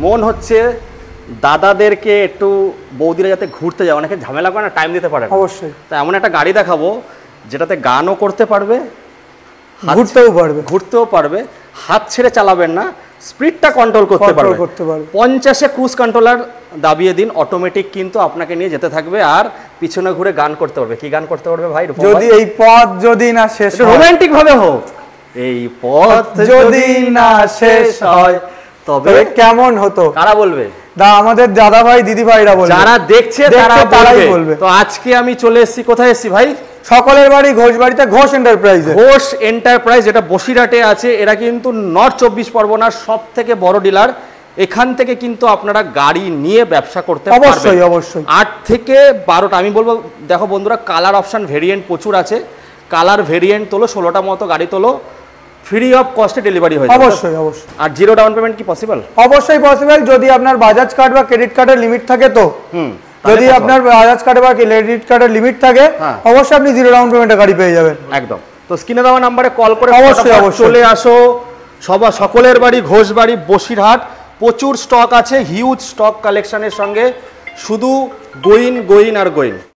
মন হচ্ছে দাদাদেরকে একটু বৌদিরা যাতে ঘুরতে যায়, অনেকে ঝামেলা করে না, টাইম দিতে পারে অবশ্যই। তা এমন একটা গাড়ি দেখাবো যেটাতে গানও করতে পারবে, ঘুরতেও পারবে, হাত ছেড়ে চালাবেন না, স্পিডটা কন্ট্রোল করতে পারবে। 50-এ ক্রুজ কন্ট্রোলার দাবিয়ে দিন, অটোমেটিক কিন্তু আপনাকে নিয়ে যেতে থাকবে আর পিছনে ঘুরে গান করতে পারবে। কি গান করতে পারবে ভাই? যদি এই পথ যদি না শেষ হয়, রোমান্টিক ভাবে হোক, এই পথ যদি না শেষ হয় তবে কেমন হতো, কারা বলবে? আমাদের দাদা ভাই দিদি ভাইরা বলবে, যারা দেখছে তারাই বলবে। তো আজকে আমি চলে এসেছি, কোথায় এসেছি ভাই? সকলের বাড়ি ঘোষ বাড়িতে, ঘোষ এন্টারপ্রাইজে। ঘোষ এন্টারপ্রাইজ যেটা বসিরহাটে আছে, এরা কিন্তু নর্থ 24 পরগনার সব থেকে বড় ডিলার। এখান থেকে কিন্তু আপনারা গাড়ি নিয়ে ব্যবসা করতে পারবেন। অবশ্যই অবশ্যই। 8 থেকে 12টা আমি বলবো, দেখো বন্ধুরা, কালার অপশন ভেরিয়েন্ট প্রচুর আছে। কালার ভেরিয়েন্ট তোলো, 16টা মতো গাড়ি তোলো, ফ্রি অফ কস্টে ডেলিভারি হয়ে যাবে। অবশ্যই অবশ্যই। আর জিরো ডাউন পেমেন্ট কি পসিবল? অবশ্যই পসিবল, যদি আপনার বাজাজ কার্ড বা ক্রেডিট কার্ডের লিমিট থাকে। তো যদি আপনার বাজাজ কার্ড বা ক্রেডিট কার্ডের লিমিট থাকে, অবশ্যই আপনি জিরো ডাউন পেমেন্টে গাড়ি পেয়ে যাবেন। একদম। তো স্ক্রিনে দেওয়া নম্বরে কল করে অবশ্যই চলে আসো। সকলের বাড়ি ঘোষ বাড়ি বসিরহাট। প্রচুর স্টক আছে, হিউজ স্টক কালেকশনের সঙ্গে, শুধু গোইন আর গোইন।